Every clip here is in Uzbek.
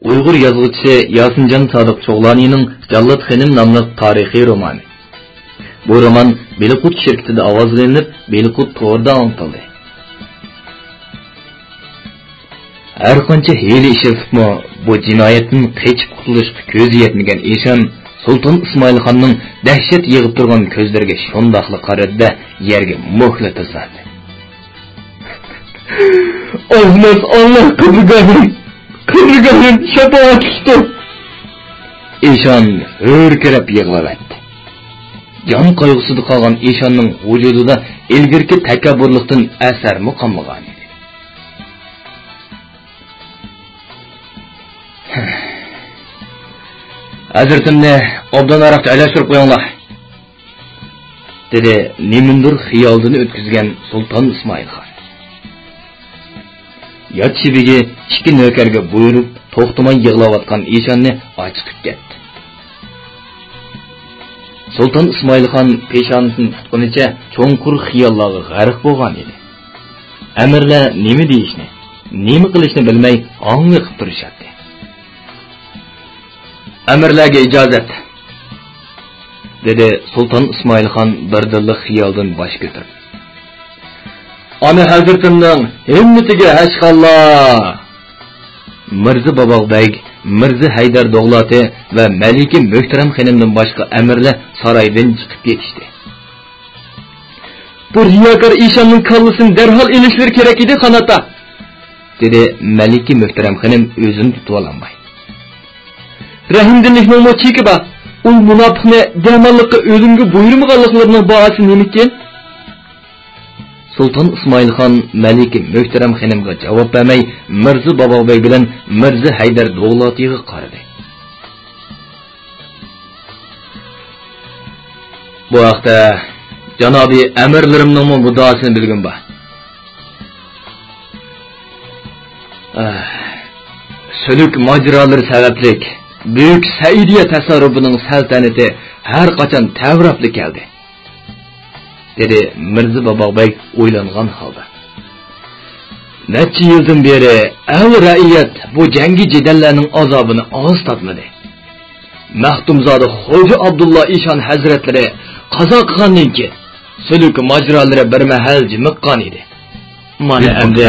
Uyg'ur yozuvchisi Yosinjon Sodiq Cho'g'loniyning Jallod Xonim nomli tarixiy romani. Bu roman Beliqut shirkatida ovozlanib, Beliqut to'g'rida anqildi. Har qancha hiyla ishlatibmi, bu jinoyatdan qechib qutulishga ko'zi yetmagan Eshon Sulton Ismoilxonning dahshat yig'ib turgan ko'zlariga shundoqli qaradi, yerga muhla tasadi. Allah qilganim shafaat tutdi. Eshon hurkirab yig'ladi. Jon qayg'usida qolgan Eshonning vujudida ilgirki takabburlikdan asarmi qolmagan edi. Hazratimni obdan aroqqa alashtirib qo'yinglar, dedi nimindir xiyolini o'tkazgan Sulton Ismoilxon. Yot shibiga ikki nökarga buyurib, to'xtamay yig'layotgan Eshonni ochiqib ketdi. Sulton Ismoilxon peshonasini tutqunicha cho'nqur xiyollarga g'arq bo'lgan edi. Amirlar nima deyishni, nima qilishni bilmay ong'iqib turishadi. Amirlarga ijozat, dedi Sulton Ismoilxon birdilla xiyoldan bosh ko'tarib. Ana hazratimning himmatiga hashqalloh. Mirza Boboqbek, Mirza Haydar Dog'lati va Malika Muhtaram xonimdan boshqa amirlar saroydan chiqib ketishdi. Bu riyokor Eshonning kallasini darhol ilishlar kerak edi, qanota, dedi Malika Muhtaram xonim o'zini tutib olmay. Rahimdinlikning mo'chiki bor. U munofiqni damallikqa o'limga buyurmaganliklarining bahasi nima ekan? Sulton Ismoilxon Malika Muhtaram xonimga javob bermay, Mirza Boboqbek bilan Mirza Haydar Dog'latiga qaradi. Bu vaqtda janobi amirlarimning muddaosini bilgin bor. Suluk majrolari sabablik Büyük Saidiye tasarrufining saltanati har qachon tavrafli keldi, dedi Mirza Boboqbek o'ylangan holda. Necha yildan beri el raiyat bu jangi jidallarning azobini oz tatmadi. Maxtumzoda Xo'ja Abdullah Eshon hazratlari qazo qilgandan keyin suluk majrolari bir mahal jimiqqan edi. Mana endi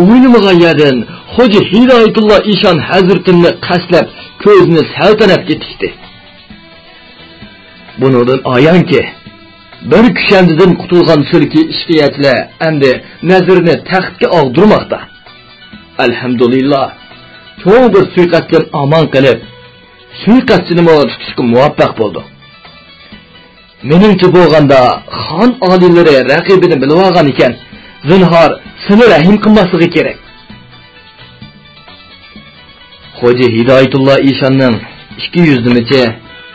o'ylamagan yerdan Xo'ja Hidoyatulloh Eshon hazratimni qaslab ko'zini saltanatga tikdi. Bundan ayanki bir kushandidan qutulgan sulki ishqiyatlar endi nazarini taxtga og'dirmoqda. Alhamdulillah, cho'ng bir suiqatdan aman qilib, suiqatchini tutishga muvaffaq bo'ldi. Meningcha bo'lganda xon oliylari raqibini bilib olgan ekan, zinhor seni rahim qilmasligi kerak. Xo'ja Hidoyatulloh Eshonning 200 nimicha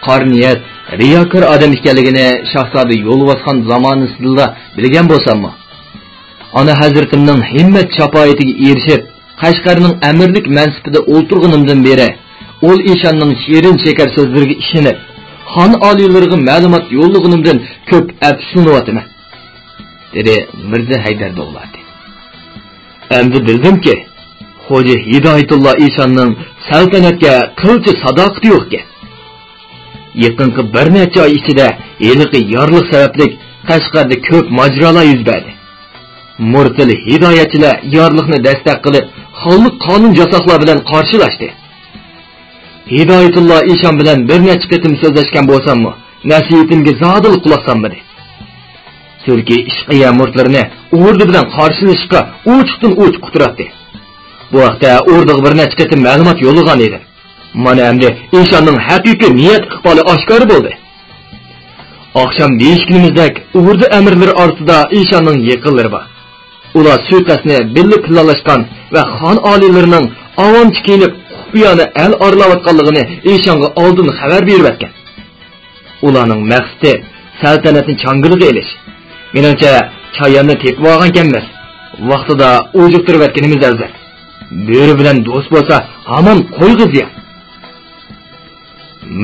qarniyat, riyokor odam ekanligini shahzoda yo'lvatgan zamonasida bilgan bo'lsammi, ana hazratimning himmat shafoatiga erishib, Qashqarning amirlik mansibida o'tirganimdan beri, ol Eshonning shirin shekar so'zlariga ishonib, xon oliylariga ma'lumot yo'llaganimdan ko'p afsuslanyapman, dedi Mirza Haydar Dog'lati. Endi bildimki, Xo'ja Hidoyatulloh Eshonning saltanatga qilchi sadoqati yo'q ekan. Yaqinqi bir necha oy ichida eliqi yorliq sababli Qashqarda ko'p majrolar yuz berdi. Murtil hidoyatchilar yorliqni dastak qilib, xonlik qonun jasoqlar bilan qarshilashdi. Hidoyatulloh Eshon bilan bir necha qitim so'zlashgan bo'lsam-mu, nasihatimga zodil quloq solmadi. Sulki ishqiya murtlarini o'rdi bilan qarshilashga o'chdan o'ch quturadi. Bu vaqtda o'rdiga bir necha qitim ma'lumot yo'llagan edi. Mana endi Eshonning haqiqiy niyat iqboli oshkor bo'ldi. Oqshom deyishkinimizdek o'rdi amirlari orasida Eshonning yaqinlari bor. Ular suiqasni birlik planlashgan va xon oliylarining avomchi kiyinib xufiyona el oralayotganligini Eshonga oldin xabar berib o'tgan. Ularning maqsadi saltanatni changiliga elish. Menimcha chayonni tepib olgan ekanmiz. Vaqtida o'jiqtirib o'tganimiz afzal. Bo'ri bilan do'st bo'lsa, hamon qo'yg'iz.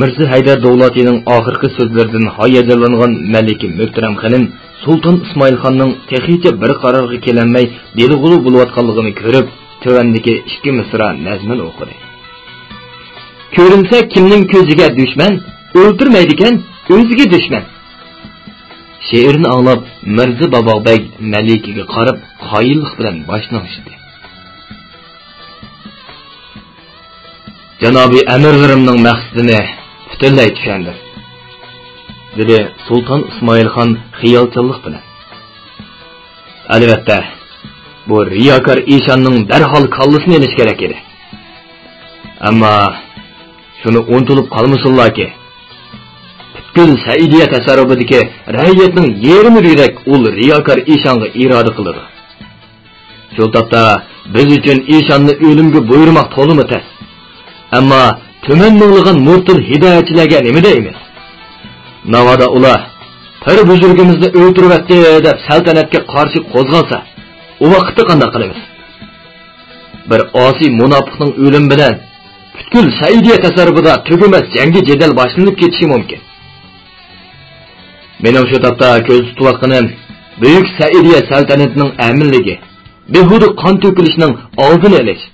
Mirza Haydar Dog'latining oxirgi so'zlaridan hayajonlangan Malika Muhtaram xonim Sulton Ismoilxonning texicha bir qarorga kelinmay belg'ulu bo'layotganligini ko'rib, tövandagi ikki misra nazmin o'qidi. ko'rinsa kimning ko'ziga dushman, o'ltirmaydigan o'ziga dushman. She'rni anglab Mirza Boboqbek Malikaga qarab qoyillik bilan boshni ochdi. Janobi amirlarimning maqsadini butunlay tushundim, dedi Sulton Ismoilxon xiyolchanlik bilan. Albatta, bu riyokor Eshonning darhol kallasini elish kerak edi. Ammo shuni unutilib qolmasinlarki, butkul Saidiya tasarrufidagi ra'iyatning yarmi yurak ul riyokor Eshonga iroda qiladi. Shu topda biz uchun Eshonni o'limga buyurmoq to'limi tas. Ammo tuman nurlig'an murtil hidoyatchilarga nima deymiz? Navoda ular pir buzurgimizni o'ltiribdi deb saltanatga qarshi qo'zg'alsa, u vaqtda qanday qilamiz? Bir osiy munofiqning o'limi bilan butkul Saidiya tasarrufida tugumas jangi jadal boshlanib ketishi mumkin. Mening shu topda ko'z tutayotganim buyuk Saidiya saltanatining amilligi, behuda qon to'kilishning oldini olish.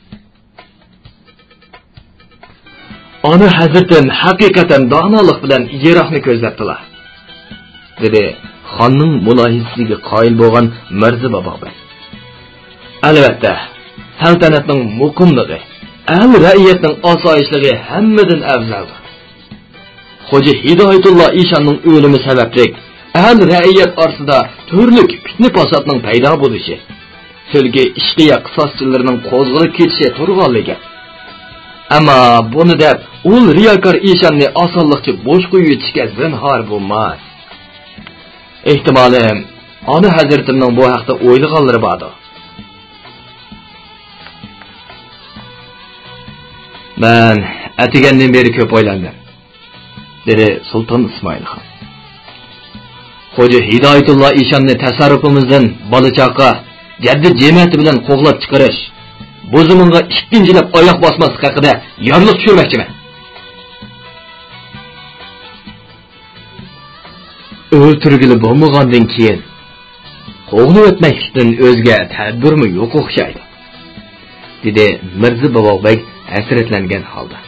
Ana hazratim haqiqatan donolik bilan yiroqni ko'zlatdilar, dedi xonning mulohizasiga qoyil bo'lgan Mirza Boboqbek. Albatta, saltanatning muqimligi, al ra'iyatning osoyishligi hammadan afzaldir. Xo'ja Hidoyatulloh Eshonning o'limi sababli al ra'iyat orasida turli fitna fasodning paydo bo'lishi, silgi ishqiya qisoschilarining qo'zg'alib ketishi turg'anligi. Ammo buni deb ul riyokor Eshonni osonlikcha bo'sh qo'yib yetishga zinhor bo'lmas. Ehtimalim, ona hazratimning bu haqda o'ylaganlari bordir. Men atigandan beri ko'p o'ylandim, dedi Sulton Ismoilxon. Xo'ja Hidoyatulloh Eshonni tasarrufimizdan bola-chaqa jaddi jamiyati bilan qo'g'lab chiqarish, bu zamonga ikkinchilab oyoq bosmaslik haqida yorliq tushirmoqchiman. O'ltirgili bo'lmagandan keyin qo'g'lab o'tmakdan o'zga tadbirmi yo'q o'xshaydi, dedi Mirza Boboqbek hasratlangan holda.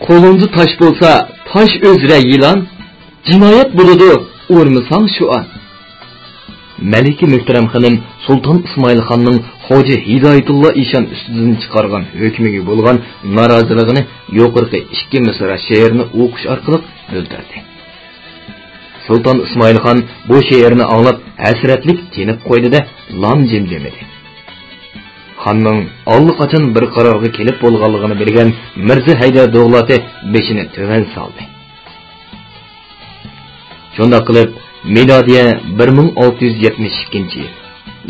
Qo'lingda tosh bo'lsa, tosh o'zra yilon, jinoyat bo'ladi, o'rmisang shu an. Malika Muhtaram xonim Sulton Ismoilxonning Xo'ja Hidoyatulloh Eshon ustidan chiqargan hukmiga bo'lgan noroziligini yuqorqi 2 misra she'rni o'qish orqali bildirdi. Sulton Ismoilxon bu she'rni anglab hasratlik tinib qo'ydi-da, lam jimjim edi. Xonning allaqachon bir qarorga kelib bo'lganligini bilgan Mirza Haydar Davlati beshini tuvan soldi. Shunda qilib milodiya 1672-yil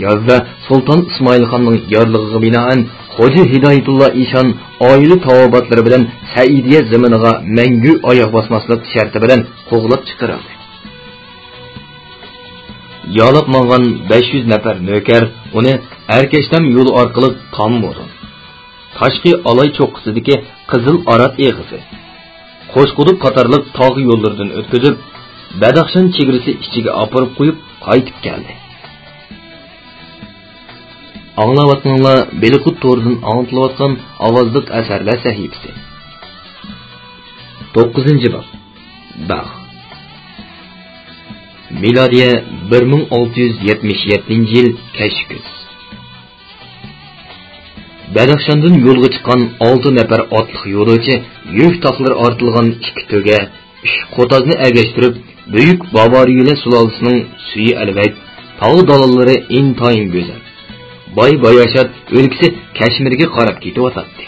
yozda Sulton Ismoilxonning yorlig'iga binoan Xo'ja Hidoyatulloh Eshon oila tavobatlari bilan Saidiya zaminiga mangu oyoq bosmaslik sharti bilan qo'g'lab chiqarildi. Yolib mangan 500 nafar nökar uni Erkashtam yo'li orqali Tammurun, Tashqi Alay cho'qqisidagi Qizil Arat eg'isi, Qo'shquduq qatorliq tog' yo'llaridan o'tkazib, Badaxshan chegarasi ichiga olib qo'yib qaytib keldi. Anglayotganlar Beliqut to'ridan anglatilayotgan ovozliq asarlar sahifasi. 9-bob. Bag'. Milodiya 1677-yil Kashkuz. Badaxshandan yo'lga chiqqan 6 nafar otliq yo'lovchi yuk taqlar ortilgan 2 to'ga 3 qo'tazni ergashtirib, Buyuk Boboriyalar sulolasining suyi albayt, tog' dalollari intayin go'zal. Boy-boyashat o'lkasi Kashmirga qarab ketyotdi.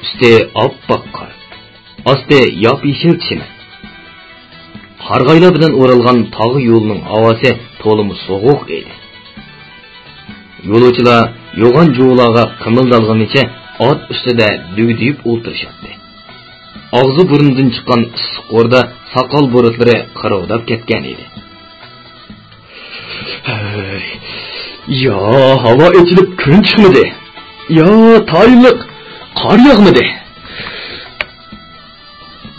Usti oppoq qor, osti yop-yeshil chimon. Qarg'aylar bilan o'ralgan tog' yo'lining havosi to'limi sovuq edi. Yo'lovchilar yo'g'on jo'larga qimildalganicha ot ustida dugdiyib o'tirishadi. Og'zi burnidan chiqqan issiq o'rda soqol bo'ritlari qirovdab ketgan edi. Yo, havo ochilib kun chiqmadi. Yo, tayinliq qor yog'madi,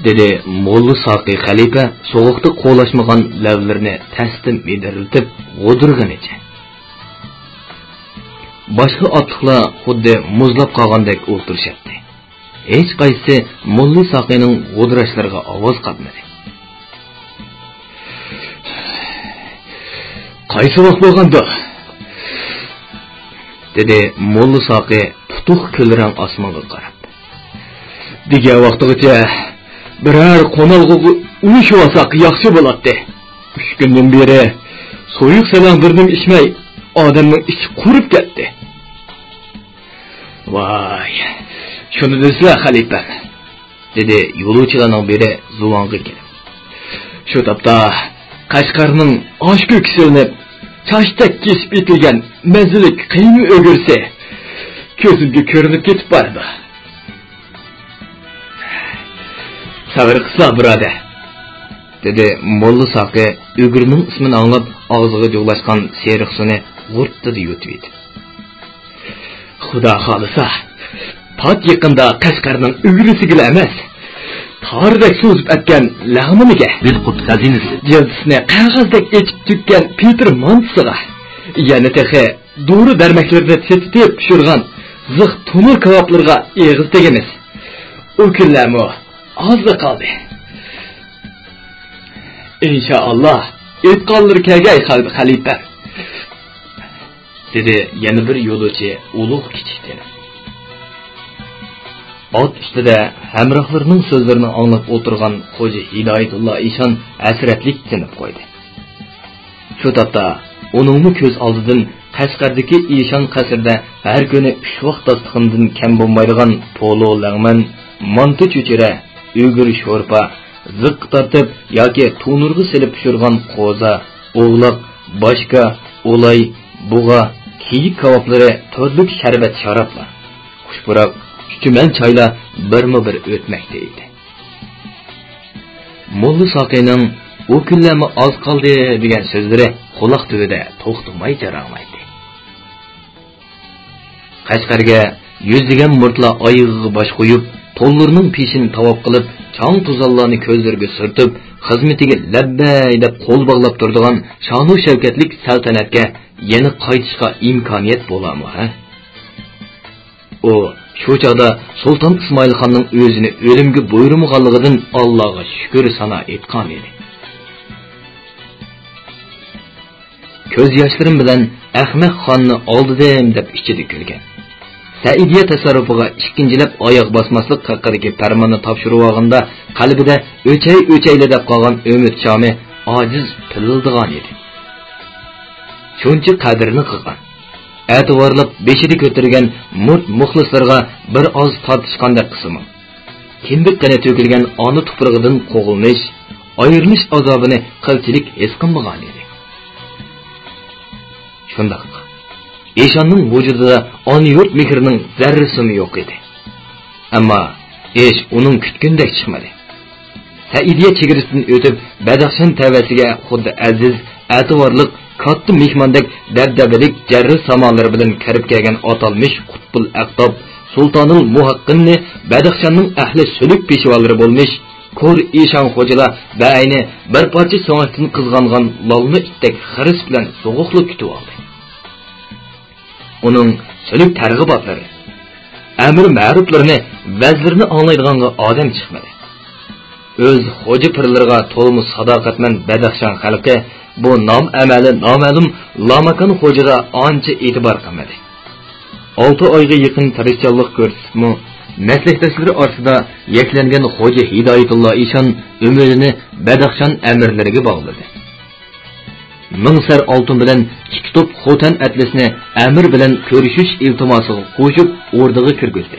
dedi Molla Soqi xalifa sovuqda qo'lashmagan lavlarini tasdim ederiltib o'dirganicha. boshqa otliqlar xuddi muzlab qolgandek o'ltirishadi. Hech qaysi Mulli Soqining g'udrashlariga ovoz qatmadi. Qaysi vaqt bo'lganda? dedi Mulli Soqi tutuq ko'lrang osmonga qarab. Degan vaqtgacha biror qo'nalg'i uyushib olsak yaxshi bo'ladi. 3 kundan beri so'yiq salom birnim ichmay odamning ichi qurib ketdi. Voy, shuni desla xalifa, dedi yo'lovchilarning biri Zuvonga kelib. Shu topda Qashqarning osh ko'ksilinib, chashtak kesib etilgan mazalik qiymi o'girsa, ko'zimga ko'rinib ketib bordi. Sabr qilsa, birodar, dedi Mulli Soqi o'girning ismini anglab og'ziga jo'lashgan seriqsini g'urtda yutib yedi. Xudo xolisa, pat yaqinda Qashqarning o'girisiga emas, tordek so'zib atgan lag'miniga, Bilqut xazinasi jildisini qog'ozdek echib tukkan Peter Montsiga, yana texe dori darmaklarni tetitib pishirgan ziq tumur kavoblarga eg'iz tegamiz. O kunlarmi ozda qoldi. İnşallah etqanlar kelgay xalifa, dedi yana bir yo'lovchi ulug' kichikdan. Ot ustida hamrohlarining so'zlarini anglab o'tirgan Xo'ja Hidoyatullo Eshon hasratlik tinib qo'ydi. Shu topda uningni ko'z oldidan Qashqardagi Eshon qasrida har kuni 3 vaqt dasturxondan kam bo'lmaydigan polo lag'man, manto cho'chira, o'g'ir sho'rpa, ziq tortib yoki to'nurga silib pishirgan qo'za, o'g'loq, boshqa, o'lay, bug'a, kiyik kavoblari, turli sharbat sharoblar, xushburoq Küçümen çayla bir ötmekte idi. Mulli Soqining o kunlarmi az qoldi degan so'zlari quloq tubida to'xtamay jaranglaydi. Qashqarga yuzlagan murtlar oyig'iga bosh qo'yib, to'llarining peshini tavob qilib, chang tuzallarni ko'zlariga surtib, xizmatiga labbay deb qo'l bog'lab turadigan shonu shavkatlik saltanatga yana qaytishga imkoniyat bo'larmi, ha? O shu chaqda Sultan İsmail Xonning o'zini o'limga buyurmaganligidan Allohga shukr sana etgan edi. Ko'z yoshlarim bilan Ahmad Xonni oldidim deb ichida kulgan. Saidiya tasarrufiga ikkinchilab oyoq bosmaslik haqidagi farmonni topshirib olganda qalbida o'chay deb qolgan umid shomi ojiz pilildigan edi. Shuncha qadrini qilgan. E'tiborlab beshida ko'targan muxlislarga bir oz tortishganda qismi. Kimdiqqina to'kilgan ona tuprog'idan qo'g'ilnish, ayirilish azobini qilchilik his qilmagan edi. Shundoq. Eshonning vujudida ona yurt mehrining zarrasini yo'q edi. Ammo ish uning kutgandek chiqmadi. Saidiya chegarasidan o'tib, Badaxshan tavasiga xuddi aziz, e'tiborlik katta mehmondek dabdabalik jarri samonlari bilan kirib kelgan atalmış Qutbul Aqtob Sultanul Muhaqqinni Badaxshanning ahli suluk peshvolari bo'lmish ko'r Eshon xo'jalar bayni bir parcha so'ngakdan qizg'angan lolni itdek xiris bilan so'g'uqlik kutib oldi. Uning suluk targ'ibotlari, amr ma'ruflarini, vazlarini anglaydiganga odam chiqmadi. O'z xo'ja pirlariga to'lmi sadoqatman Badaxshan xalqi bu nom amali noma'lum lamakan xo'jaga ancha e'tibor qilmadi. 6 oyga yaqin tirishchilik ko'rsatmo maslakdoshlari orasida yaklangan Xo'ja Hidoyatullo Eshon umrini Badaxshan amirlariga bog'ladi. Mingsar oltin bilan ikki top xo'tan atlasni amir bilan ko'rishish iltimosiga qo'shib o'rdaga kirgizdi.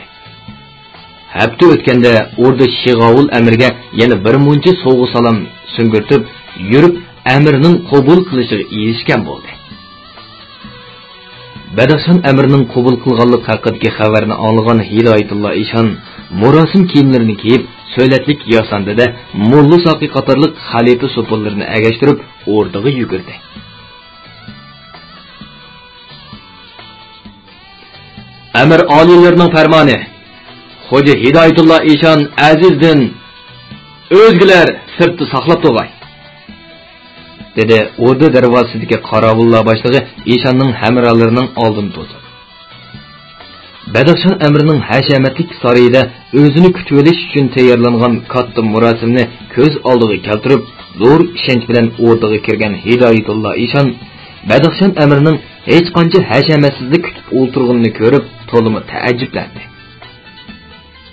Hafta o'tganda o'rda Shig'ovul amirga yana bir muncha sovg'a salom sungurtib yurib amirning qabul qilishiga erishgan bo'ldi. Badaxshan amirning qabul qilganlik haqidagi xabarni olgan Hidoyatullo Eshon murosim kiyimlarini kiyib, so'latlik yosandida Mulli Soqi qatorliq xalifa so'pollarini agashtirib o'rdaga yugurdi. Amir oliylarining farmoni Xo'ja Hidoyatullo Eshon azizdin o'zgilar sirtni saqlab to'g'ay, dedi o'rda darvozasidagi qorovullar boshlig'i Eshonning hamrohlarining oldini to'sib. Badaxshan Əmrining hashamatlik saroyida o'zini kutib olish uchun tayyorlangan katta murosimni ko'z oldiga keltirib, zo'r ishonch bilan o'rtaga kirgan Hidoyatullo Eshon Badaxshan Əmrining hech qancha hashamatsizlik kutib o'tirganini ko'rib, to'limi ta'ajjublandi.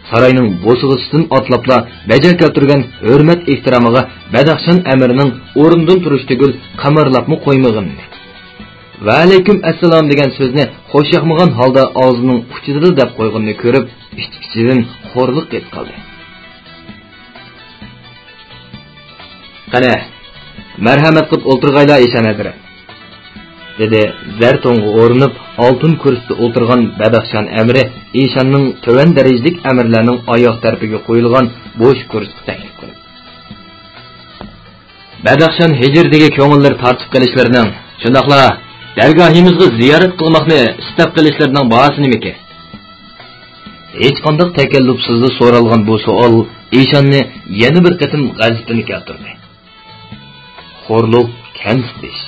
Sarayning bo'sig'isidan otlabla baja keltirgan hurmat ehtiromiga Badaxshan Əmrining o'rnidan turish tugul qamarlabmi qo'ymag'indi. Va alaykum assalom degan so'zni xo'shyoqmagan holda og'zining uchidan deb qo'yganini ko'rib, ichkichidan xo'rliq qilib qoldi. "Qani, marhamat qilib o'tirg'aylar Eshon hazrat", dedi zartonga o'rinib oltin kursida o'tirgan Badaxshan Əmri Eshonning to'van darajalik amirlarning oyoq tarafiga qo'yilgan bo'sh kursida taklif qildi. Badaxshan hijrdagi ko'ngillar tartib qilishlarining, shundaqla dargohimizga ziyorat qilmoqni istab qilishlarining bahasi nimaki? Hech qanday takallufsizda so'ralgan bu savol Eshonni yana bir qatim g'azabini keltirdi. Xo'rlik, kamsitish,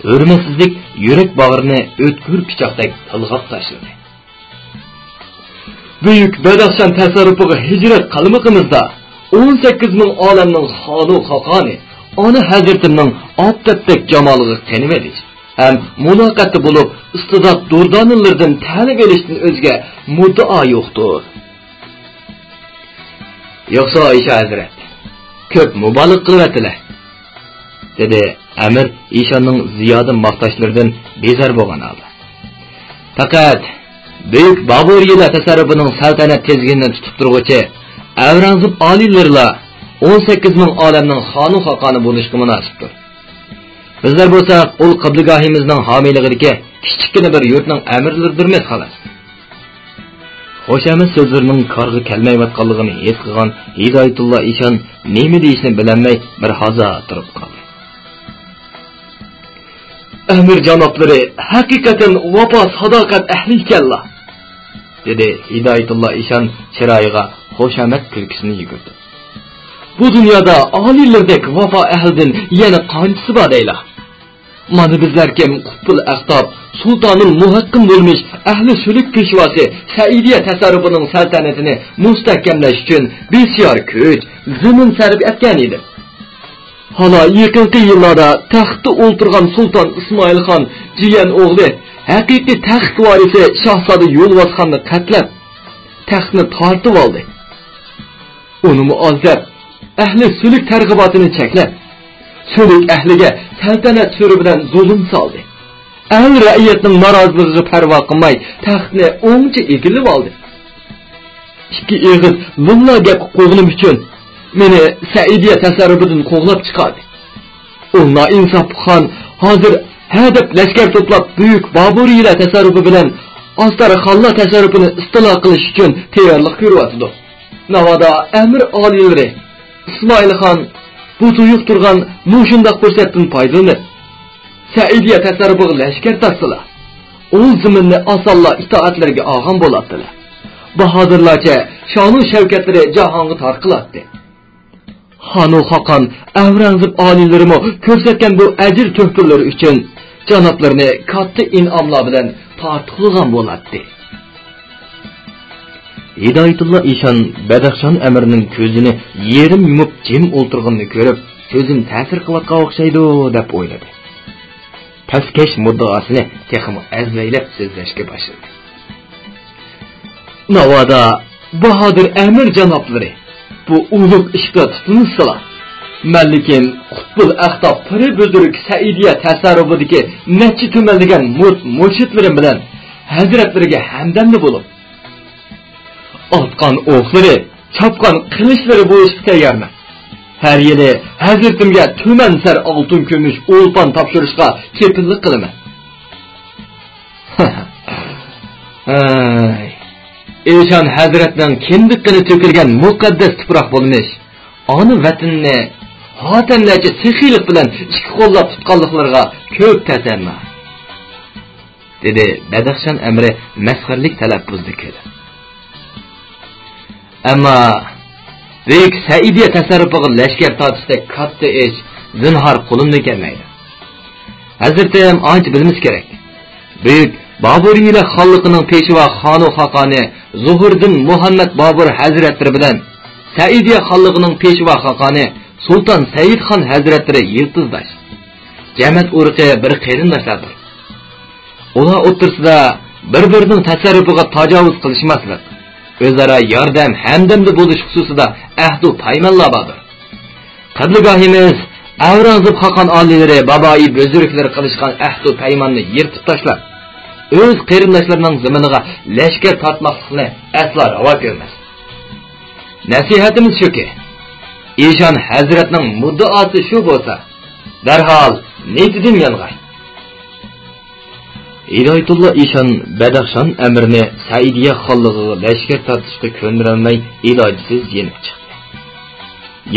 hurmatsizlik yurak bag'rini o'tkir pichoqdek tilg'ab tashladi. Buyuk Badaxshan tasarrufiga hijrat qilmoqimizda 18 ming olamning xonu xoqoni ona hazratimning oftobdek jamoliga qanimadish ham muloqoti bo'lib istidod durdonlardan ta'lim olishdan o'zga muddao yo'qdir. Yo'qsa Oysha hazrat, ko'p mubolig' qilyaptilar, dedi Amir Eshonning ziyoda maqtashlaridan bezar bo'lgan holda. Faqat buyuk Boburiylar tasarrufining saltanat tezginini tutib turg'uchi Avrangzib oliylarla 18 ming olamning xonu xoqoni bo'lishga munosibdir. Bizlar bo'lsak, ul qibligahimizning homiyligidagi kichikgina bir yurtning amirlaridirmiz xolos. Xo'shamid so'zlarining qarg'i kelmayotganligini his qilgan Hidoyatullo Eshon nima deyishni bilolmay bir hazo turib qoldi. Amir janoblari haqiqatan vafo sadoqat ahli ekanlar, dedi Hidoyatullo Eshon chiroyiga xo'shamid kulkisini yugurdi. Bu dunyoda oliylardek vafo ahlidan yana qanchasi bor deylar. Mana bizlar kim Qutbul Aqtob, sultonul muhaqqim bo'lmiş ahli suluk peshvosi Saidiya tasarrufining saltanatini mustahkamlash uchun bisyor kuch, zimin sarf etgan edi. Hala yaqinqi yillarda taxtda o'tirgan sulton Ismoilxon jiyan o'g'li, haqiqiy taxt varisi Shahzoda Yo'lvosxonni qatlab, taxtni tortib oldi. Uni muazzab ahli suluk targ'ibotini cheklab, suluk ahliga saltanat suri bilan zulm soldi. Ahli ra'iyatning noroziligiga parvo qilmay taxtni o'ngchi egilib oldi. Ikki eg'iz mulla gap qo'g'nim uchun meni Saidiya tasarrufidan qo'g'lab chiqardi. U noinsof xon hozir hadab lashkar to'plab buyuk Boburiylar tasarrufi bilan Ostara xonlar tasarrufini istilo qilish uchun tayyorlik ko'ryapti. Navoda amir oliylari Ismoilxon bu tuyuq turgan mushundoq fursatdan foydalanib Saidiya tasarrufiga lashkar tasdilar. U ziminni osonla itoatlarga olgan bo'ladilar. Bahodirlarcha shonu shavkatlari jahonga tarqaladi. Xonu xoqon Avrangzib oliylarimi ko'rsatgan bu ajr tuhfatlari uchun janoblarini katta in'omlar bilan tortiqilgan bo'ladi. Hidoyatullo Eshon Badaxshan Əmrining ko'zini yerim yumib jim o'tirganini ko'rib, so'zim ta'sir qilayotgan o'xshaydi deb o'yladi. Paskesh muddaosini texmi azlaylab so'zlashga boshladi. Navoda Bahodir Amir janoblari bu ulug' ishga tutinsalar, Malikim Qutbul Aqtob piri buzurik Saidiya tasarrufidagi necha tumanlagan murshidlarim bilan hazratlariga hamdamli bo'lib, otgan o'qlari, chopgan qilichlari bo'lishga tayyorman. Har yili hazratimga tuman sar oltin kumush o'lpon topshirishga kepillik qilaman. Eshon hazratning kindiqini to'kilgan muqaddas tuproq bo'lmish, ona vatanni xotinlarcha sexiylik bilan ikki qo'llab tutganliklariga ko'p ta'sirman, dedi Badaxshan Əmri masxarlik talaffuzda kelib. Ammo buyuk Saidiya tasarrufiga lashkar tortishda katta ish zinhor qo'limdan kelmaydi. Hazratim ancha bilimiz kerak. Buyuk Baburiyle xalqının peşiva xanu xaqani Zuhurdin Muhammed Babur Hazretleri bilen Saidiye xalqının peşiva xaqani Sultan Said Xan Hazretleri yıldızdaş. Cəmiyyət urqi bir qeyrindaşlardır. Ola o'ttirsida bir-birining tasarrufiga tajovuz qilishmaslik, o'zaro yordam, hamdamda bo'lish xususida ahd va paymonlar bordir. Qadrgohimiz Avrangzeb xaqon olilari baboyi buzurglar qilishgan ahd va paymonni yirtib tashlab, o'z qarindoshlarining ziminiga lashkar tortmoqlikni aslo ravo ko'rmas. Nasihatimiz shuki, Eshon Hazratning muddaosi shu bo'lsa, darhol netidan yong'ay. Hidoyatulloh Eshon Badaxshon amrini Saidiya xonlig'iga lashkar tortishga ko'ndirolmay ilojsiz yenib chiqdi.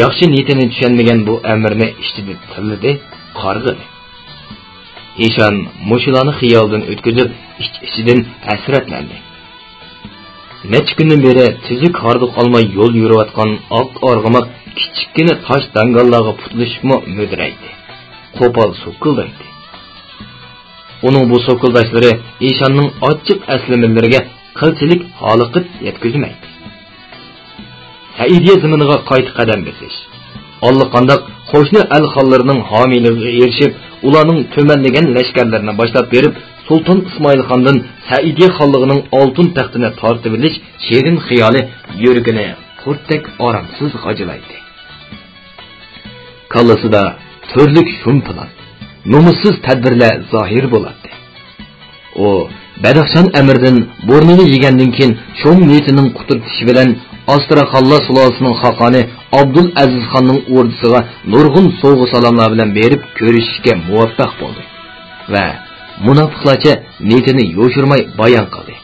Yaxshi niyatini tushunmagan bu amirni ishtidan tilidi, qarg'idi. Eshon mushulani xiyoldan o'tkazib, ichidan hasratlandi. Necha kundan beri tizik hardiq olmay yo'l yurayotgan oq org'amoq kichikgina tosh dangallarga putlashibmi mudraydi. Qo'pol so'kildaydi. Uning bu so'kildashlari Eshonning ochiq aslimlariga qilchilik holiqib yetkazmaydi. Saidiya ziminiga qayta qadam bosish, allaqandoq qo'shni al-xonlarining homiyligiga erishib, ularning to'manlagan lashkarlarini boshlab berib, Sultan İsmail Xondan Saidiya xonligining oltin taxtini tortib olish shirin xiyoli yuragini qurtdek oromsiz g'ajilaydi. Kallasida turlik shum plan, nomussiz tadbirlar zohir bo'ladi. O Badaxshon amirdan burnini yegandan keyin shom niyatining quturtishi bilan Astraxalla sulolasining xaqoni Abdul Aziz Xonning o'rdisiga nurg'un sovg'a salomlar bilan berib ko'rishishga muvaffaq bo'ldi va munofiqlarcha niyatini yo'shirmay bayon qildi.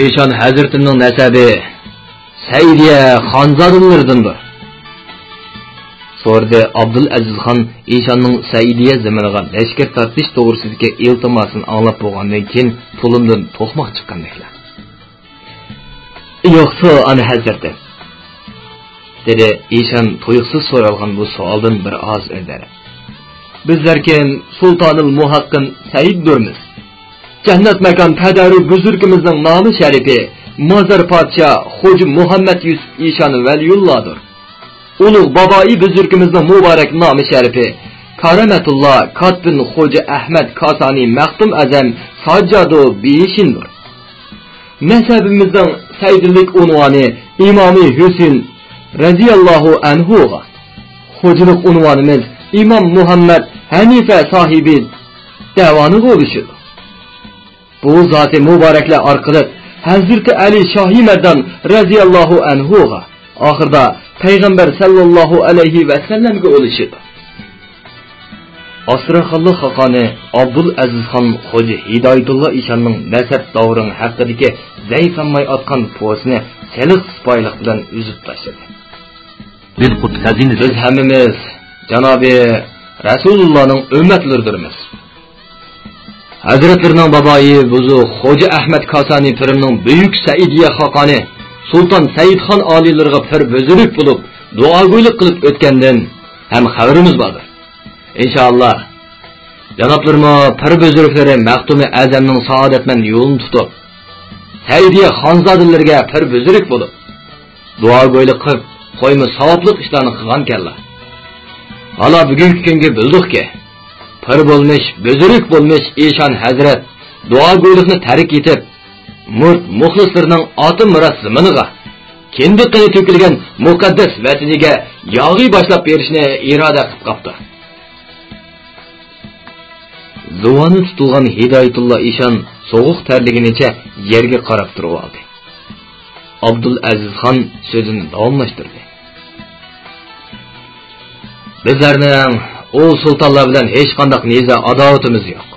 Eshon Hazratining nasabi Saidiya xonzodalaridandir. So'rdi Abdul Aziz Xon Eshonning Saidiya zaminiga lashkar tortish to'g'risidagi iltimosini anglab bo'lgandan keyin pulimdan to'qmoq chiqqandeklar. Yo'qsa, ana hazratim, dedi Eshon to'yiqsiz so'ralgan bu savoldan bir oz o'ndirib. Bizlarken Sultanul Muhaqqin Saiddirmiz. Jannat makon padaru buzurgimizning nomi sharifi Mazar podsha Xo'ja Muhammad Yusuf Eshon Valiyullahdir. Ulug' baboyi buzurgimizning muborak nomi sharifi Karamatulloh Katbin Xo'ja Ahmad Kosani Maxtum Azam Sajjado Beshindir. Nasabimizning saydillik unvoni İmami Hüseyin radiyallahu anhuga, xo'jalik unvonimiz İmam Muhammad Hanifa sahibi davoni bo'lishdi. Bu zoti muboraklar orqali Hazrati Ali Shohi Mardan radiyallahu anhuga, oxirda payg'ambar sallallohu alayhi va sallamga o'lishdi. Astraxalla xaqoni Abdul Aziz Xon Xo'ja Hidoyatulloh Eshonning nasab davring haqidagi zaysanmay atgan postini seliq sipoylik bilan uzib tashladi. Biz hammamiz Janobi Rasulullohning ummatlaridirmiz. Hazratlarining baboyi buzuq Xo'ja Ahmad Kosani pirimning buyuk Saidiya xaqoni Sultan Said Xon oliylariga pir buzuruk bo'lib, duogo'ylik qilib o'tgandan ham xabarimiz bordir. İnşallah janoblarimo pir buzuruklari Maxtumi Azamning saodatmand yo'lini tutib, Saidiya xonzodalariga pir buzuruk bo'lib, duogo'ylik qilib qo'yma savobli ishlarni qilgan ekanlar. Hala bugungi kunga bildikki, pir bo'lmish, buzuruk bo'lmish Eshon Hazrat duogo'ylikni tark etib, muxlislarining oti miros ziminiga, kendi qini to'kilgan muqaddas vataniga yog'iy boshlab berishni iroda qilib qopti. Zuvani tutilgan Hidoyatulloh Eshon so'g'uq terliginicha yerga qarab turib oldi. Abdul Aziz Xon so'zini davomlashtirdi. Bizlarning o sultonlar bilan hech qanday nizo adovatimiz yo'q.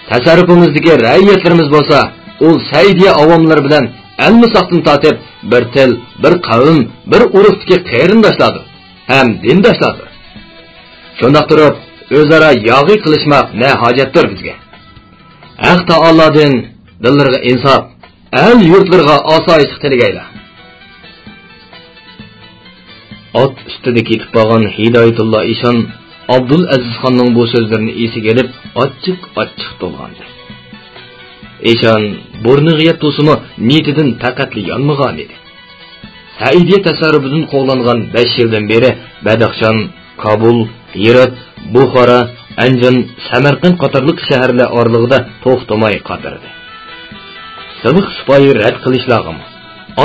Tasarrufimizdagi ra'iyatlarimiz bo'lsa, o Saidiya avomlari bilan almisoqdan tortib bir til, bir qavm, bir urug'dagi qarindoshlardir, ham dindoshlardir. Shundoq turib o'zaro yog'iy qilishmoq ne hojatdir bizga. Haq taolodan dillarga insof, el yurtlarga osoyishlik tilaylar. Ot ustida ketib qolgan Hidoyatulloh Eshon Abdul Azizxonning bu so'zlarini esiga olib, achchiq to'lgandi. Eshan burniga yeb to'simi niyatidan faqatli yonmagan edi. Saidiya tasarrufidan qo'llangan 5 yildan beri Badaxshon, Kabul, Herat, Buxoro, Anjan, Samarqand qatorliq shaharlar oralig'ida to'xtamay qatirdi. Sabiq sipoyi rad qilishlarga,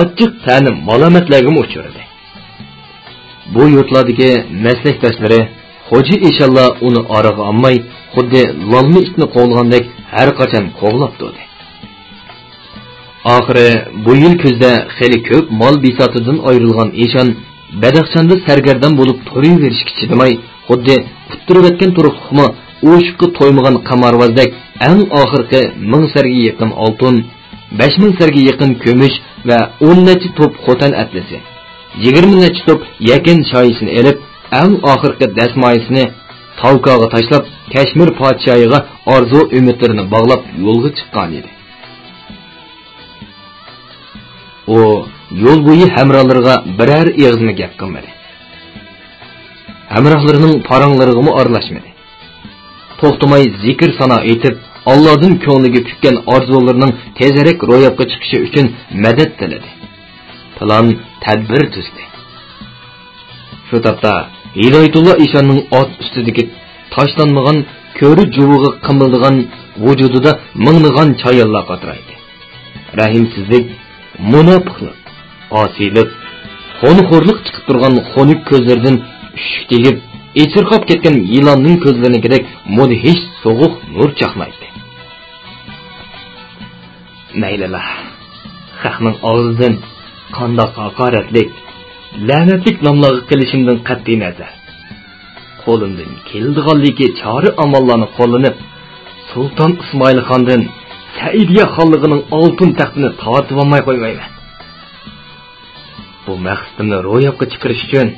ochiq ta'nim malomatlarga uchirdi. Bu yurtlardagi maslakdoshlari Xo'ja inshaalloh uni orig'i olmay, xuddi lolma itni qo'lgandek har qachon qo'g'lab turdi. Oxiri bu yil kuzda xeli ko'p mol bisotidan ayrilgan Eshan Badaxshonda sargardon bo'lib turaverishga chidamay, xuddi quttirib o'tgan turuqliqmi o'shqi to'ymagan qamarvozdek eng oxirgi 1000 sarga yaqin oltin, 5000 sarga yaqin kumush va 10 necha top xotan atlasi, 20 necha top yakin shoyisini elib, eng oxirgi dasmoyisini Tavkaga tashlab, Kashmir podshohiga orzu umidlarini bog'lab yo'lga chiqqan edi. O yo'l bo'yi hamrohlariga biror eg'izma gap qilmadi. Hamrohlarining paranglariga aralashmadi. To'xtamay zikr sana aytib, Allohning ko'ngliga kutgan orzularining tezroq ro'yobga chiqishi uchun madad tiladi. Plan tadbir tuzdi. Shu topda Hidoyatulloh Eshonning ot ustidagi tashlanmagan ko'ri juvug'i qimildigan vujudida mingnigan chayonlar qatraydi. Rahimsizlik, munofiqlik, osiylik, xonxo'rlik chiqib turgan xo'nik ko'zlaridan ushuk tegib, echirqab ketgan yilonning ko'zlarinigidek mudhish so'g'uq nur chaqnaydi. Maylilah, xalqning og'zidan qandoq haqoratlik, la'natlik nomlarga qilishimdan qat'iy nazar, qo'limdan keldiganligi chora amallarni qo'llanib, Sulton Ismoil xondan Saidiya xonligining oltin taxtini tortib olmay qo'ymayman. Bu maqsadimni ro'yobga chiqarish uchun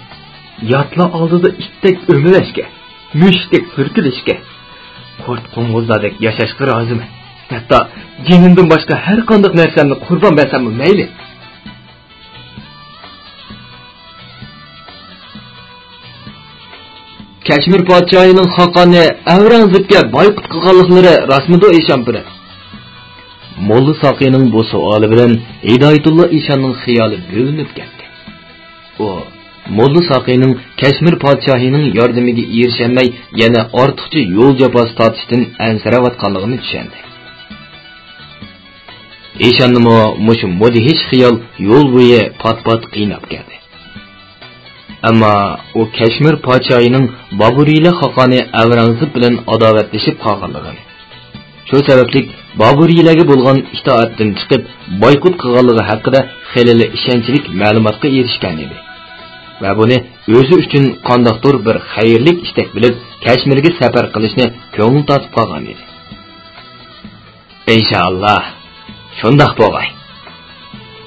yotlar oldida itdek o'milashga, mushdek hurkilishga, qurt qo'ng'izlardek yashashga roziman. Hatto jinimdan boshqa har qanday narsamni qurbon bersam mayli. Kashmir podshohining xoqoni Avrangzebga boyqut qilganliklari rasmida Eshanpira. Molla Soqiyning bu savoli bilan Hidoyatulloh Eshonning xiyoli bo'linib ketdi. O Molla Soqiyning Kashmir podshohining yordamiga erishamay yana ortiqcha yo'l jafosi tortishdan ansirayotganligini tushundi. Eshonning mushu mudhish xiyol yo'l bo'yi pat-pat qiynab keldi. Ammo o Kashmir podshohining Boburiylar xoqoni Avrangzeb bilan adovatlashib qolganligini, shu sababli Boburiylarga bo'lgan itoatdan chiqib boyqut qilganligi haqida xelili ishonchlik ma'lumotga erishgan edi. Va buni o'zi uchun qandoqdir bir xayrlik istak bilib Kashmirga safar qilishni ko'ngil tortib qolgan edi. Inshaalloh shundoq bo'lg'ay,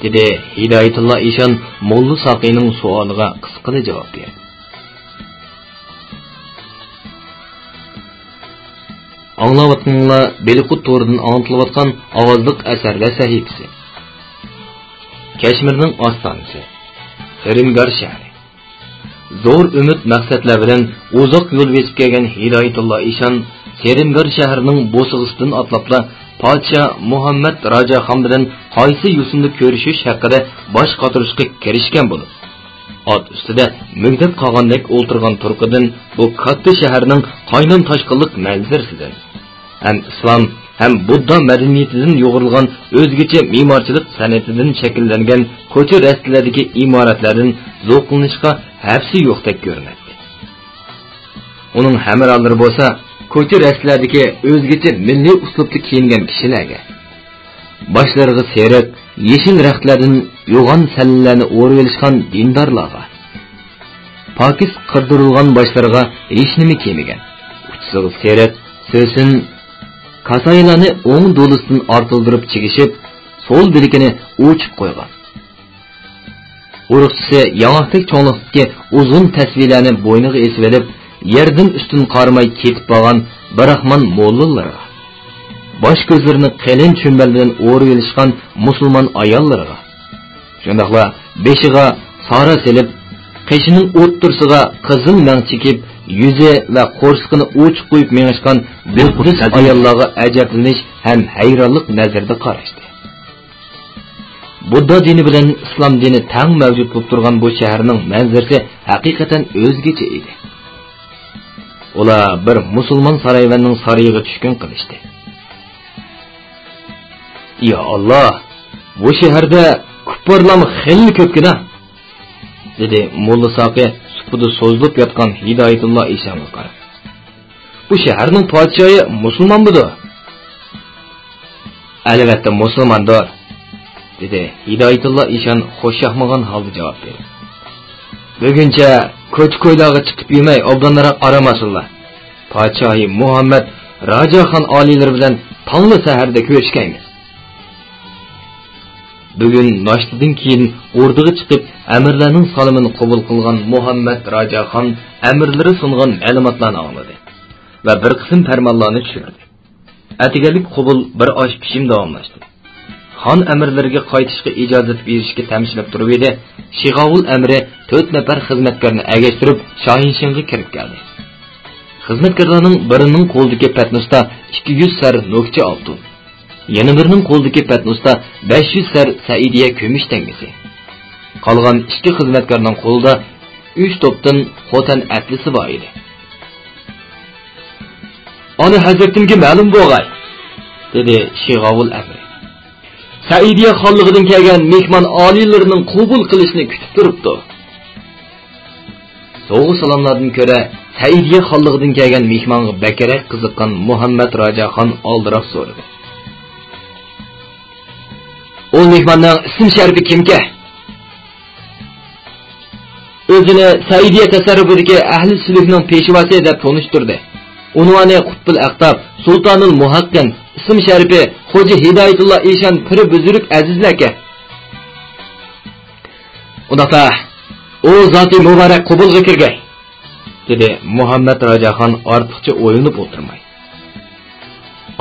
dedi Hidoyatulloh Eshon Molla Soqiyning savoliga qisqacha javob berdi. Anglayotganlar Beliqut to'ridan anlatılayotgan ovozliq asarlar sahifasi. Kashmirning ostonasi, Serimgar shahri. Zo'r umid maqsadlar bilan uzoq yo'l besib kelgan Hidoyatulloh Eshon Serimgar shahrining bo'sig'isidan atlabla podsho Muhammad Rajaxon bilan qaysi yo'sinda ko'rishish haqida bosh qotirishga kirishgan bo'lib, ot ustida mugdab qolgandek o'ltirgan turqidan bu katta shaharning qaynon toshqinlik manzarasidan ham islom ham Budda madaniyatidan yo'g'rilgan o'zgacha me'morchilik san'atidan shakllangan ko'cha rastlaridagi imoratlardan zavqlanishga hafsi yo'qdek ko'rinadi. Uning hamrohlari bo'lsa ko'cha rastlaridagi o'zgacha milliy uslubda kiyingan kishilarga, boshlariga seriq yeshil raxtlardan yo'g'on sallalarni o'rib olishgan dindorlarga, pokiz qirdirilgan boshlariga hech nima kiymagan, uchsiz seriq so'sin kasaylarni o'ng do'lisidan ortildirib chigishib, so'l biligini o'chib qo'ygan. Uruqchisi yong'oqdek cho'nliqdagi uzun tasvirlarni bo'yniga esib olib, yerdan ustun qarmay ketib qolgan Brahman mo'llallarga, bosh ko'zlarini qalin chumbar bilan o'rib olishgan musulmon ayollarga, shundaqla beshiga sara selib, qishining o'ttirsiga qizil mang chekib, yüzü ve qo'rsqini uçuq qo'yib mengishgan buddist ayollarga ajablanish ham hayronlik nazarida qarashdi. Budda dini bilan islom dini tang mavjud bo'lib turgan bu shaharning manzarasi haqiqatan o'zgacha edi. Ular bir musulmon saroyvanining saroyiga tushkun qilishdi. Ya Allah, bu shaharda kupparlar xeyli ko'pgina, dedi Molla Saqi supuda so'zlab yotgan Hidoyatulloh Eshonga qarab. Bu shaharning podshohi musulmon budu. Albatta musulmondir, dedi Hidoyatulloh Eshon xo'shyoqmagan holda javob berdi. Buguncha ko'ch-ko'ylarga chiqib yurmay obdonlara qaramasınlar. Podshohi Muhammad Rajaxon oliylari bilan tongli saharda ko'rishganmiz. Bugun noshtadan keyin o'rdiga chiqib amirlarning salomini qabul qilgan Muhammad Rajaxon amirlari sungan ma'lumotlarni angladi va bir qism farmonlarni tushirdi. Atigalik qabul bir osh pishim davomlashdi. Xon amirlariga qaytishga ijozat berishga tamshilab turib edi. Shig'ovul amri 4 nafar xizmatkorni agashtirib Shohinshinga kirib keldi. Xizmatkorlarning birining qo'lidagi patnosda 200 sar nokcha oltin, yana birining qo'lidagi patnosda 500 sar Saidiya kumush tangisi. Qolgan ikki xizmatkorning qo'lida 3 topdan xotan atlisi bor edi. "Ana hazratimga ma'lum bo'lg'ay", dedi Shig'ovul amri. Saidiya xonligidan kelgan mehmon oliylarining qabul qilishini kutib turibdi. So'g'u salomlardan ko'ra Saidiya xonligidan kelgan mehmonga bakarak qiziqqan Muhammad Rajaxon oldiroq so'radi. "O mehmonning ism sharifi kimga?" O'zini Saidiya tasarrufidagi ahli sulhning peshvosi deb tanishtirdi. Unvoni Qutbul Aqtab, Sultonul Muhaqqin, ism sharifi Xo'ja Hidoyatulloh Eshon piri buzurg azizlarga. Undaqda o zoti muborak qabulga kirgay, dedi Muhammad Rajaxon ortiqcha o'yinib o'tirmay.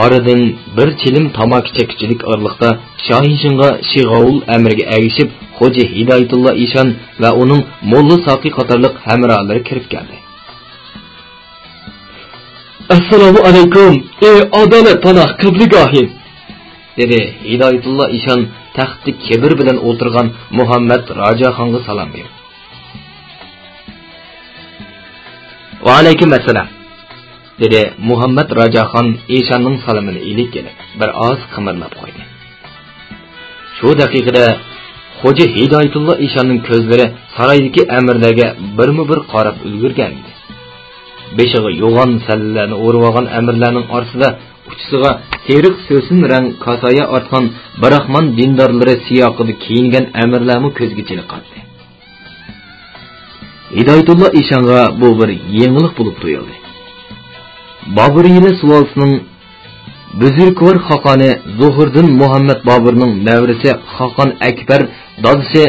Aradan bir chilim tamak chekchilik orliqda Shohinshinga Shig'ovul amriga agishib Xo'ja Hidoyatulloh Eshon va uning Molla Saqi qatorliq hamrohlari kirib keldi. "Assalomu alaykum, ey adolat panoh qibligohim", dedi Hidoyatulloh Eshon taxtda kibr bilan o'tirgan Muhammad Rajaxonga salom berdi. "Va alaykum assalom", dedi Muhammad Rajaxon Eshonning salomini ilib kelib, bir oz qimirlab qo'ydi. Shu daqiqada Xo'ja Hidoyatulloh Eshonning ko'zlari saroydagi amirlarga birma-bir qarab ulgurgan edi. Beshiga yo'g'on sallarni o'rib olgan amirlarning orasida uchisiga teriq so'sin rang kasaya ortgan Brahman dindorlari siyoqida kiyingan amirlarni ko'zga chiliqadi. Hidoyatulloh Eshonga bu bir yengillik bo'lib tuyuldi. Boburiylar sulolasining Buzurkvar xaqoni Zuhriddin Muhammad Boburning navrisi Xaqon Akbar dadisi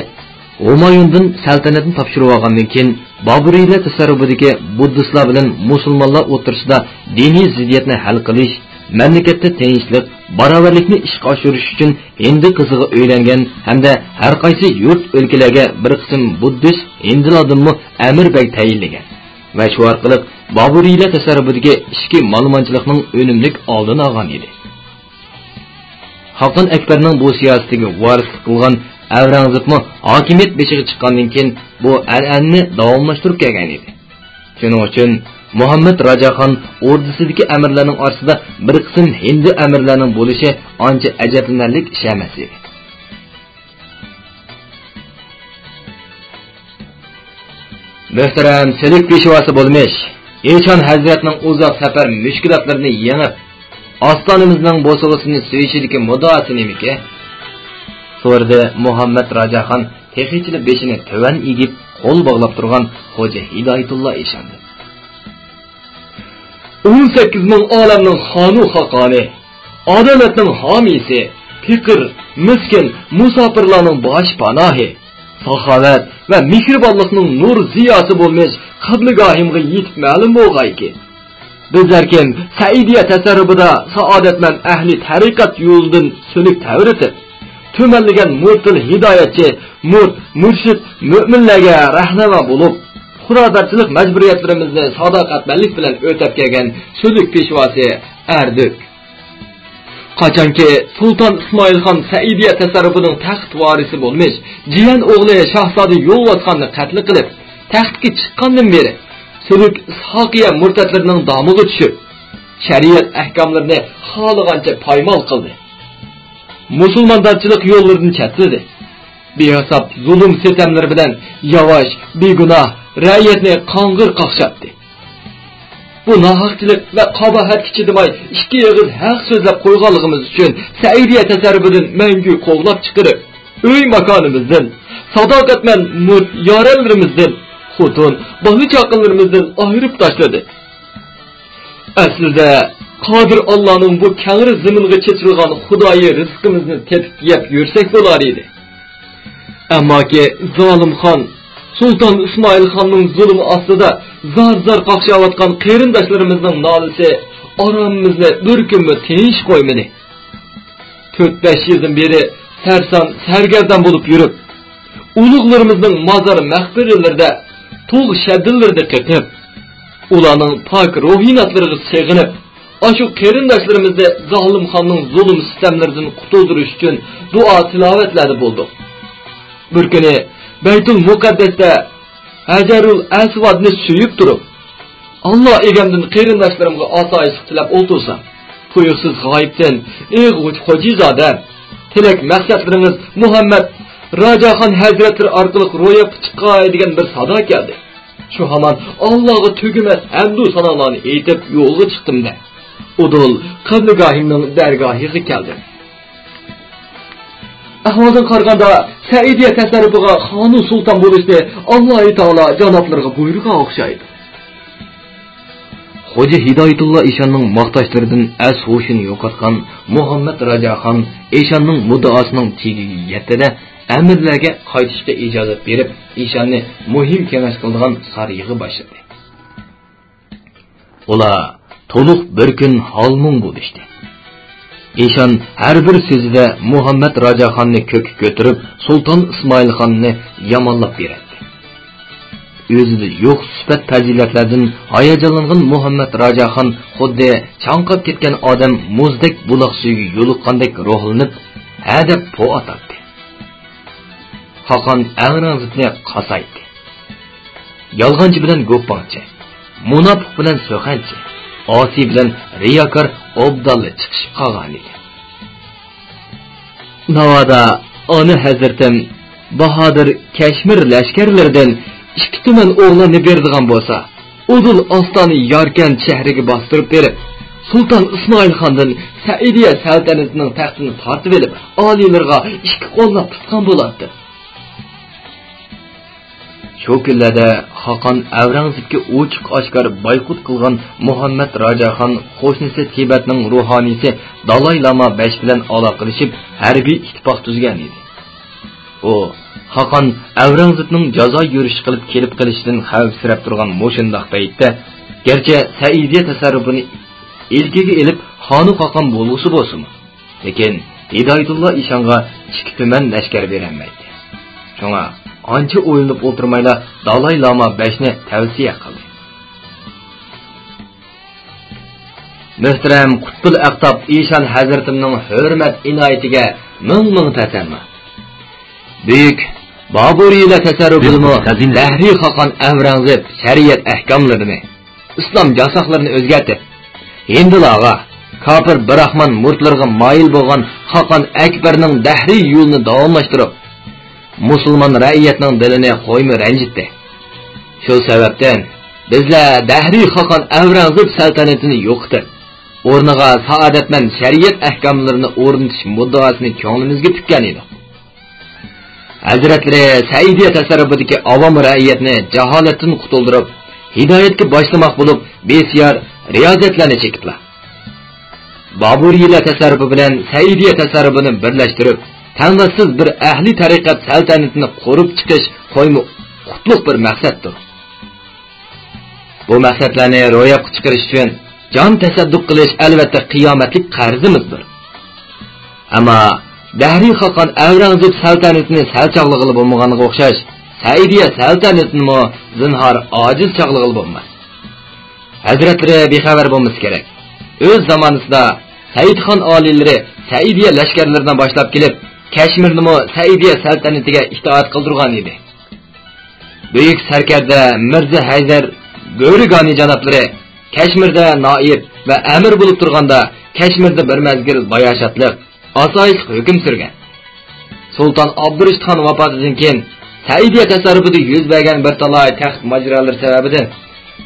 Humayundan saltanatni topshirib olgandan keyin Boburiylar tasarrufidagi buddistlar bilan musulmonlar o'rtasida diniy ziddiyatni hal qilish, mamlakatda tinchlik, barobarlikni ishga oshirish uchun Hind qiziga uylangan hamda har qaysi yurt o'lkalarga bir qism buddist hindlardanmi amir bek tayinlagan va shu orqali Boburiylar tasarrufidagi ichki ma'lumotchilikning unumlik oldini olgan edi. Xaqon Akbarning bu siyosatiga varislik qilgan Avrangzebmi hokimiyat beshiga chiqqandan keyin bu an'anani davomlashtirib kelgan edi. Shuning uchun Muhammad Rajaxon ordusidagi amirlarning orasida bir qism Hind amirlarining bo'lishi ancha ajablanarli ish emas edi. Muhtaram Selik peshvosi bo'lmish Eshon hazratning uzoq safar mushkulotlarini yengib, ostonimizning bo'sug'isini suyishidagi muddaosi nimiki? So'rdi Muhammad Rajaxon texichili beshini tuvan egib, qo'l bog'lab turgan Xo'ja Hidoyatulloh Eshon. 18 ming olamning xonu xaqoni, adolatning homiysi, fikr, miskin, musofirlarning bosh panohi, saxovat va mehribonlikning nur ziyosi bo'lmish qiblagohimga yetib ma'lum bo'lg'ayki, bizlarkim Saidiya tasarrufida saodatman ahli tariqat yo'lidan so'lik tavritib, tumanlagan murtil hidoyatchi, murshid mo'minlarga rahnama bo'lib, xurodarchilik majburiyatlarimizni sadoqatmanlik bilan o'tab kelgan so'lik peshvosi Erdük. Qachonki Sultan İsmailxon Saidiya tasarrufining taxt varisi bo'lmish, jiyan o'g'li Shahzoda Yo'lvosxonni qatl qilib, taxtga chiqqandan beri so'lik Ishoqiya murtatlarining domiga tushib, shariat ahkomlarini xohlagancha poymol qildi. Musulmonlarchilik yo'llaridan chetladi. Behisob zulm sitamlar bilan yavaş, begunoh ra'yatni qong'ir qaqshatdi. Bu nahaqchilik va qabohatga chidamay ikki yig'iz haq so'zlab qo'yganligimiz uchun Saidiya tasarrufidan mangu qo'g'lab chiqarib, uy makonimizdan, sadoqatman yoralarimizdan, xotin, bola chaqinlarimizdan ayirib tashladi. Aslida Qodir Allohning bu kangri zaminga chechirgan Xudoyi rizqimizni tepib yeb yursak bo'lar edi. Ammoki zolimxon Sultan İsmailxonning zulmi ostida zar-zar qaqshayotgan qarindoshlarimizning nolisi oromimizni bir kunmi tinch qo'ymadi. 4-5 yildan beri sarson sargardon bo'lib yurib, ulug'larimizning mozor maqbaralarida, tog' shaddillarda qetib, ularning pok ruhiyatlariga sig'inib, ashu qarindoshlarimizni zolimxonning zulm sistemlaridan qutuldirish uchun duo tilovatlarda bo'ldik. Bir kuni Baytul Muqaddasda Hajarul Aswadni suyib turib, Alloh egamdan qarindoshlarimga osoyishlik tilab o'ltirsam, tuyuqsiz g'oyibdan ey Xo'jizoda, tilak maqsadlaringiz Muhammad Rajaxon Hazratlar orqali ro'yobga chiqadigan bir sado keldi. Shu hamon Allohga tugumas hamdu sanolarni aytib yo'lga chiqdimda, udul qiblagohimning dargohiga keldim. Ahvoldan qaraganda Saidiya tasarrufiga Xonun Sulton bo'lishni Alloh taolo janoblariga buyruqqa o'xshaydi. Xo'ja Hidoyatulloh Eshonning maqtashlaridan as ho'shini yo'qotgan Muhammad Rajaxon Eshonning muddaosining tegiga yetdi-da, amirlarga qaytishga ijozat berib, Eshonni muhim kengash qilgan sariyga boshladi. Ular to'liq bir kun holmon bo'lishdi. Eshon har bir so'zida Muhammad Rajaxonni ko'kka ko'tarib, Sulton İsmailxonni yomonlab beradi. O'zida yo'q sifat fazilatlardan hayajonlangan Muhammad Rajaxon xuddi chanqab ketgan odam muzdek buloq suyiga yo'liqqandek ruhlanib, hadab po atadi. Xoqon Avrangzibni qasaydi. Yolg'onchi bilan go'pponchi, munofiq bilan so'xanchi, osi bilan riyokor obdalli chiqishib qolgan edi. Navoda ona hazratim Bahodir Kashmir lashkarlaridan 2 tuman o'g'lanni berdigan bo'lsa, Udul ostoni Yarkand shahriga bostirib berib, Sulton İsmailxondan Saidiya saltanatining taxtini tortib olib, oliylarga 2 qo'llab tutgan bo'ladi. Shu kunlarda Xoqon Avrangzibga ochiq oshkor boyqut qilgan Muhammad Rajaxon qo'shnisi Tibetning ruhoniysi Dalay Lama 5 bilan aloqalashib, harbiy ittifoq tuzgan edi. U Xoqon Avrangzibning jazo yurish qilib kelib qilishidan xavfsirab turgan mo'shindoq paytda, garchi Saidiya tasarrufini ilkiga elib xonu Xoqon bo'lg'usi bo'lsin, lekin Hidoyatulloh Eshonga 2 tuman lashkar berolmaydi. Shunga ancha o'yinib o'tirmayla Dalay Lama 5 ni tavsiya qildi. Muhtaram Qutbul Aqtab Eshon hazratimning hurmat inoyatiga ming tasanno. Buyuk Boburiylar tasarrufini Dahriy Xoqon Avrangzib shariat ahkomlarini, islom jasoqlarini o'zgartib, Hindilarga, kofir Brahman murtlarga moyil bo'lgan Xoqon Akbarning Dahriy yo'lini davomlashtirib, musulmon ra'iyatning dilini qo'ymay ranjitdi. Shu sababdan bizlar Dahriy Xoqon Avrangzib saltanatini yo'qotib, o'rniga saodatman shariat ahkomlarini o'rnatish muddaosini ko'nglimizga tukkan edik. Hazratlari Saidiya tasarrufidagi avom ra'iyatni jaholatdan qutuldirib, hidoyatga boshlamoq bo'lib, besyor riyozatlarni chekiblar. Boburiylar tasarrufi bilan Saidiya tasarrufini birlashtirib, tanlassiz bir ahli tariqat saltanatini qurib chiqish qo'ymi qutlug' bir maqsaddir. Bu maqsadlarni ro'yobga chiqarish uchun jon tasadduq qilish albatta qiyomatlik qarzimizdir. Ammo Dahriy Xoqon Avrangzib saltanatini salchoqlig'i bo'lmaganiga o'xshash, Saidiya saltanatini zinhar aciz çağlığılı olmaz. Hazretleri bexabar bo'lmasi kerak. O'z zamonasida Saidxon oliylari Saidiya lashkarlaridan boshlab kelib, Kashmirni Saidiya saltanatiga itoat qildirgan edi. Buyuk sarkarda Mirza Haydar Go'rigani janoblari Kashmirda noib va amir bo'lib turganda Kashmirda bir mazgil bayashatliq, osoyishlik hukm surgan. Sultan Abdurashidxon vafotidan keyin Saidiya tasarrufida yuz bergan bir talay taxt majralari sababidan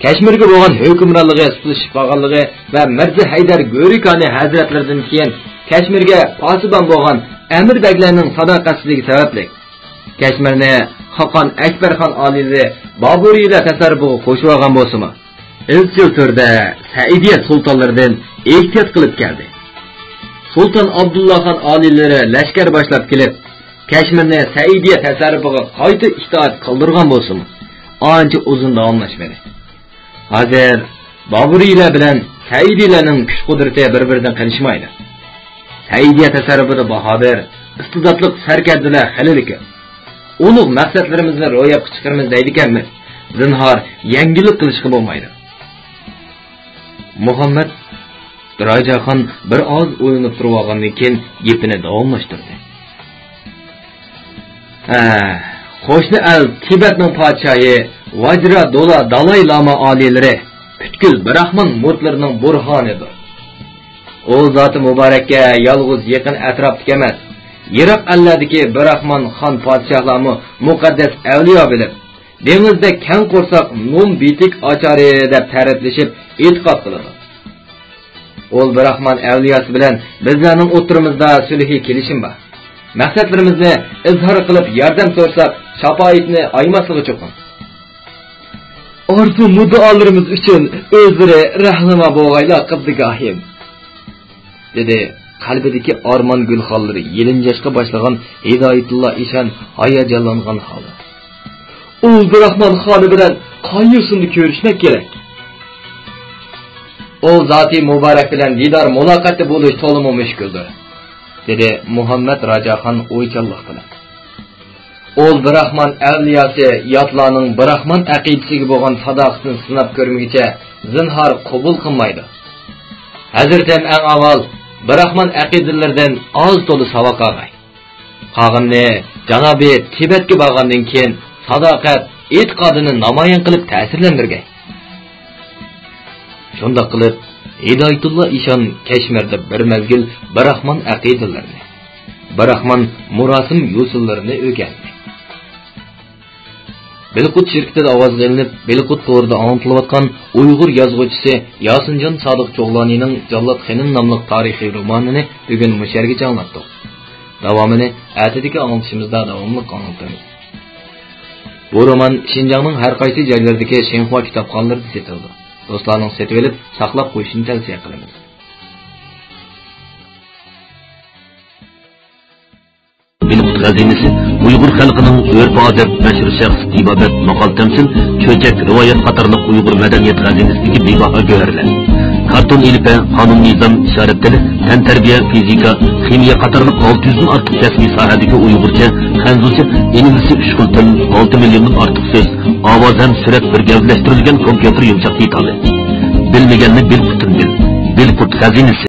Kashmirga bo'lgan hukmronligi sutishib qolganligi va Mirza Haydar Go'rikani hazratlaridan keyin Kashmirga posibon bo'lgan amir baglarning sadoqatsizligi sababli Kashmirni Xoqon Akbarxon oliylari Boburiylar tasarrufiga qo'shib olgan bo'lsa-mu, izchil turda Saidiya sultonlaridan ehtiyot qilib keldi. Sultan Abdullahxon oliylari lashkar boshlab kelib, Kashmirni Saidiya tasarrufiga qayta itoat qildirgan bo'lsa-mu, ancha uzun davomlashmadi. Hozir Boburiylar bilan Saidiylarning kuch-qudrati bir-biridan qilishmaydi. Saidiya tasarrufida bahodir, istidodli sarkardalar xililiki. Ulug' maqsadlarimizni ro'yobga chiqaramiz deydiganmiz. Zinhor yangilik qilishga bo'lmaydi. Muhammad Rajaxon bir oz o'yinib turib olgandan keyin gapini davomlashtirdi. Qo'shni al Tibetning podshohi Vajra Dola Dalay Lama oliylari butkul Brahman murtlarining burhonidir. O zoti muborakka yolg'iz yaqin atrofdagi emas, yiroq alladagi Brahman xon podshohlarni muqaddas avliyo bilib, dengizda kang qo'rsoq mum bitik ochari deb ta'riflashib e'tiqod qiladi. Ol Brahman avliyosi bilan bizlarning o'tirimizda sulhiy kelishim bor. Maqsadlarimizni izhor qilib yordam so'rsak, shafoatni aymasligi cho'qin. Orzu muddaolarimiz uchun o'zlari rahnamo bo'lg'aylar qibdigahim, dedi qalbidagi armon gulxonlari yelinjashga boshlagan Hidoyatulloh Ishon hayajonlangan holda. O'z Rahmon xoni bilan qayusini ko'rishmak kerak. O zati muborak bilan didor muloqoti bo'lish to'liq mushkuldir, dedi Muhammad Rajaxon o'ychanlik bilan. Ol Brahman avliyosi yotlarning Brahman aqidasiga bo'lgan sadoqatini sinab ko'rmagicha zinhor qabul qilmaydi. Hazratim eng avval Brahman aqidalaridan oz to'li savoq olg'ay. Qog'imni janobi Tibetga borgandan keyin sadoqat e'tiqodini namoyon qilib ta'sirlantirgay. Shunda qilib Hidoyatulloh Ishon Kashmirda bir mazgil Brahman aqidalarini, Brahman murosim usullarini o'rgandi. Belqut shirkatida ovozga ilinib, Belqut to'g'rida anglatilayotgan Uyg'ur yozuvchisi Yosinjon Sodiq Cho'g'lonining Jallod Xanim nomli tarixiy romanini bugun mushargacha anlatdik. Davomini atidagi anglitishimizda davomli anlatamiz. Bu roman Xinjiangning har qaysi joylaridagi Xinhua kitobxonalarida sotildi. Do'stlarning setib olib, saqlab qo'yishini tavsiya qilamiz. Belqut xazinasi Uyg'ur xalqining urf-odat, nashr shaxs ibodat, maqol tamsil, cho'chak, rivoyat qatorliq Uyg'ur madaniyat xazinasidagi bebaho go'rlar. Karton ilpa, qonun nizom, ishorat tili, tan tarbiya, fizika, ximiya qatorliq 600 dan ortiq rasmiy sohadagi Uyg'urcha, xanzucha, ingliz 3 xil til, 6 milliondan ortiq so'z, ovoz ham surat birgalashtirilgan kompyuter yumshoq detali. Bilmaganni Belqutdan bil. Belqut xazinasi